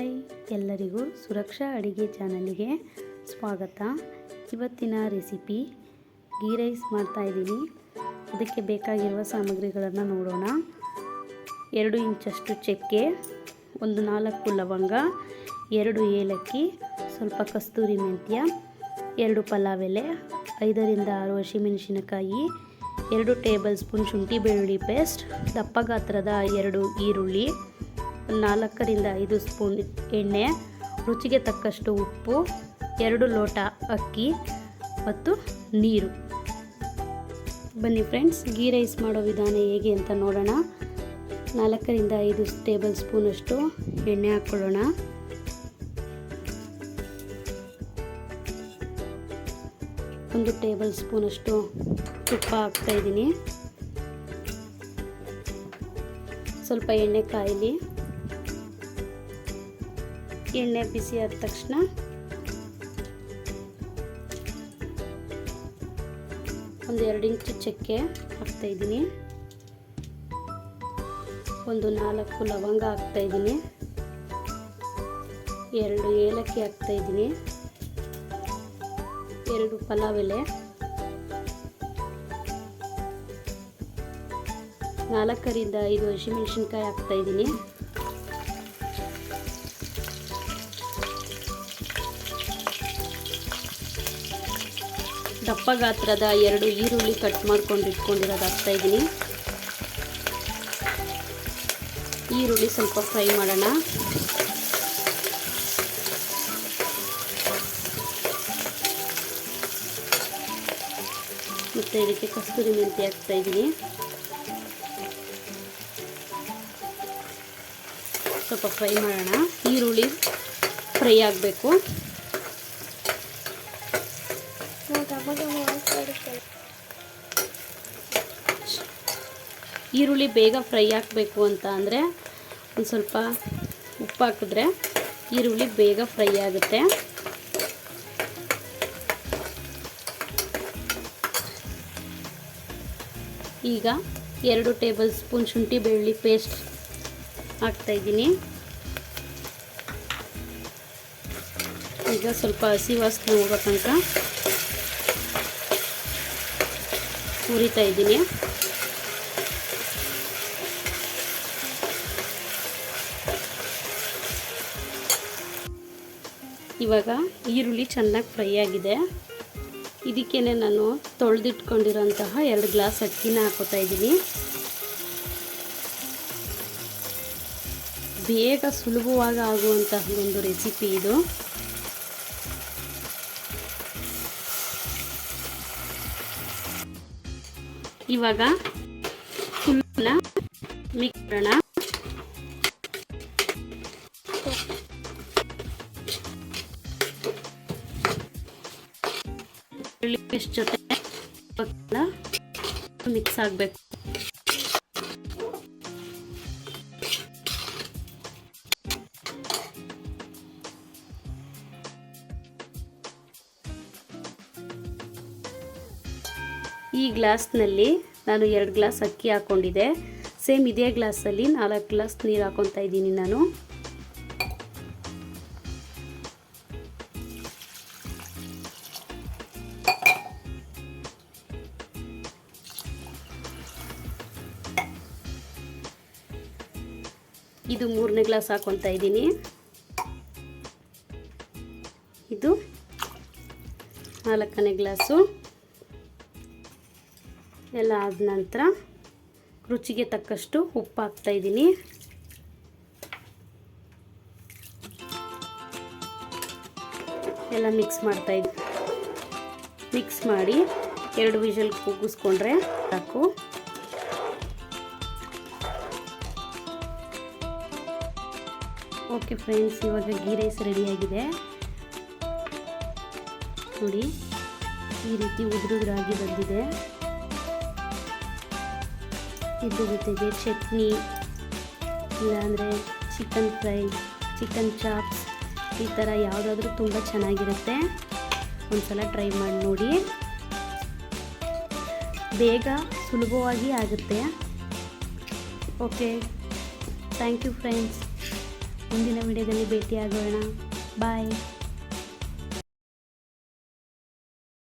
Hi, ಎಲ್ಲರಿಗೂ ಸುರಕ್ಷಾ ಅಡುಗೆ ಚಾನಲಿಗೆ ಸ್ವಾಗತ. ಇವತ್ತಿನ ರೆಸಿಪಿ ಗೀ ರೈಸ್ ಮಾಡ್ತಾಯಿದ್ದೀನಿ. ಅದಕ್ಕೆ ಬೇಕಾಗಿರುವ ಸಾಮಗ್ರಿಗಳನ್ನು ನೋಡೋಣ. 2 ಇಂಚಷ್ಟು ಚಕ್ಕೆ, 4 ಲವಂಗ, 2 ಏಲಕ್ಕಿ, ಸ್ವಲ್ಪ ಕಸ್ತೂರಿ ಮೆಂತ್ಯ, 2 ಪಲಾವ್ ಎಲೆ, 5 ರಿಂದ 6 ಹಸಿಮೆಣಸಿನಕಾಯಿ, 2 ಟೇಬಲ್ ಸ್ಪೂನ್ ಶುಂಠಿ ಬೆಳ್ಳುಳ್ಳಿ ಪೇಸ್ಟ್, ದಪ್ಪ ಗಾತ್ರದ 2 ಈರುಳ್ಳಿ, 4 ರಿಂದ 5 ಸ್ಪೂನ್ ಎಣ್ಣೆ, ರುಚಿಗೆ ತಕ್ಕಷ್ಟು ಉಪ್ಪು, 2 ಲೋಟ ಅಕ್ಕಿ ಮತ್ತು ನೀರು. ಬನ್ನಿ ಫ್ರೆಂಡ್ಸ್, ಗೀ ರೈಸ್ ಮಾಡೋ ವಿಧಾನ ಹೇಗೆ ಅಂತ ನೋಡೋಣ. 4 ರಿಂದ 5 ಟೇಬಲ್ ಸ್ಪೂನಷ್ಟು ಎಣ್ಣೆ ಹಾಕ್ಕೊಳ್ಳೋಣ. ಒಂದು ಟೇಬಲ್ ಸ್ಪೂನಷ್ಟು ತುಪ್ಪ ಹಾಕ್ತಾಯಿದ್ದೀನಿ. ಸ್ವಲ್ಪ ಎಣ್ಣೆ ಕಾಯಲಿ. ಎಣ್ಣೆ ಬಿಸಿ ಆದ ತಕ್ಷಣ ಒಂದು 2 ಇಂಚು ಚಕ್ಕೆ ಹಾಕ್ತಾಯಿದ್ದೀನಿ. ಒಂದು 4 ಲವಂಗ ಹಾಕ್ತಾಯಿದ್ದೀನಿ. 2 ಏಲಕ್ಕಿ ಹಾಕ್ತಾಯಿದ್ದೀನಿ. 2 ಪಲಾವ್ ಎಲೆ, 4 ರಿಂದ 5 ಹಸಿಮೆಣಸಿನಕಾಯಿ ಹಾಕ್ತಾಯಿದ್ದೀನಿ. ದಪ್ಪ ಗಾತ್ರದ 2 ಈರುಳ್ಳಿ ಕಟ್ ಮಾಡ್ಕೊಂಡು ಇಟ್ಕೊಂಡಿರೋದು ಹಾಕ್ತಾಯಿದ್ದೀನಿ. ಈರುಳ್ಳಿ ಸ್ವಲ್ಪ ಫ್ರೈ ಮಾಡೋಣ. ಮತ್ತು ಇದಕ್ಕೆ ಕಸ್ತೂರಿ ಮೆಂತ್ಯ ಹಾಕ್ತಾಯಿದ್ದೀನಿ. ಸ್ವಲ್ಪ ಫ್ರೈ ಮಾಡೋಣ. ಈರುಳ್ಳಿ ಫ್ರೈ ಆಗಬೇಕು. ಈರುಳ್ಳಿ ಬೇಗ ಫ್ರೈ ಆಗಬೇಕು ಅಂತ ಅಂದರೆ ಒಂದು ಸ್ವಲ್ಪ ಉಪ್ಪು ಹಾಕಿದ್ರೆ ಈರುಳ್ಳಿ ಬೇಗ ಫ್ರೈ ಆಗುತ್ತೆ. ಈಗ 2 ಟೇಬಲ್ ಸ್ಪೂನ್ ಶುಂಠಿ ಬೆಳ್ಳುಳ್ಳಿ ಪೇಸ್ಟ್ ಹಾಕ್ತಾಯಿದ್ದೀನಿ. ಈಗ ಸ್ವಲ್ಪ ಹಸಿ ವಾಸನೆ ಹೋಗೋ ತನಕ ಹುರಿತಾ ಇದ್ದೀನಿ. ಇವಾಗ ಈರುಳ್ಳಿ ಚೆನ್ನಾಗಿ ಫ್ರೈ ಆಗಿದೆ. ಇದಕ್ಕೇನೆ ನಾನು ತೊಳೆದಿಟ್ಕೊಂಡಿರೋಂತಹ 2 ಗ್ಲಾಸ್ ಅಕ್ಕಿನ ಹಾಕೋತಾ ಇದ್ದೀನಿ. ಬೇಗ ಸುಲಭವಾಗಿ ಆಗುವಂತಹ ಒಂದು ರೆಸಿಪಿ ಇದು. ಇವಾಗ ಫುಲ್ನ ಮಿಕ್ಸ್ ಮಾಡೋಣ. ಪೇಸ್ಟ್ ಜೊತೆ ಮಿಕ್ಸ್ ಆಗಬೇಕು. ಈ ಗ್ಲಾಸ್ನಲ್ಲಿ ನಾನು 2 ಗ್ಲಾಸ್ ಅಕ್ಕಿ ಹಾಕ್ಕೊಂಡಿದ್ದೆ. ಸೇಮ್ ಇದೇ ಗ್ಲಾಸಲ್ಲಿ 4 ಗ್ಲಾಸ್ ನೀರು ಹಾಕ್ಕೊತಾ ಇದ್ದೀನಿ ನಾನು. ಇದು 3ನೇ ಗ್ಲಾಸ್ ಹಾಕ್ಕೊತಾ ಇದ್ದೀನಿ. ಇದು 4ನೇ ಗ್ಲಾಸು. ಎಲ್ಲ ಆದ ನಂತರ ರುಚಿಗೆ ತಕ್ಕಷ್ಟು ಉಪ್ಪು ಹಾಕ್ತಾಯಿದ್ದೀನಿ. ಎಲ್ಲ ಮಿಕ್ಸ್ ಮಾಡ್ತಾಯಿದ್ದೀನಿ. ಮಿಕ್ಸ್ ಮಾಡಿ 2 ವಿಷಲ್ ಕೂಗಿಸ್ಕೊಂಡ್ರೆ ಸಾಕು. ಓಕೆ ಫ್ರೆಂಡ್ಸ್, ಇವಾಗ ಗೀ ರೈಸ್ ರೆಡಿಯಾಗಿದೆ ನೋಡಿ. ಈ ರೀತಿ ಉದುರಾಗಿ ಬಂದಿದೆ. ಇದ್ರ ಜೊತೆಗೆ ಚಟ್ನಿ, ಇಲ್ಲಾಂದರೆ ಚಿಕನ್ ಫ್ರೈ, ಚಿಕನ್ ಚಾಪ್ಸ್, ಈ ಥರ ಯಾವುದಾದ್ರೂ ತುಂಬ ಚೆನ್ನಾಗಿರುತ್ತೆ. ಒಂದ್ಸಲ ಟ್ರೈ ಮಾಡಿ ನೋಡಿ. ಬೇಗ ಸುಲಭವಾಗಿ ಆಗುತ್ತೆ. Okay, thank you friends. ಮುಂದಿನ ವಿಡಿಯೋದಲ್ಲಿ ಭೇಟಿಯಾಗೋಣ. ಬಾಯ್.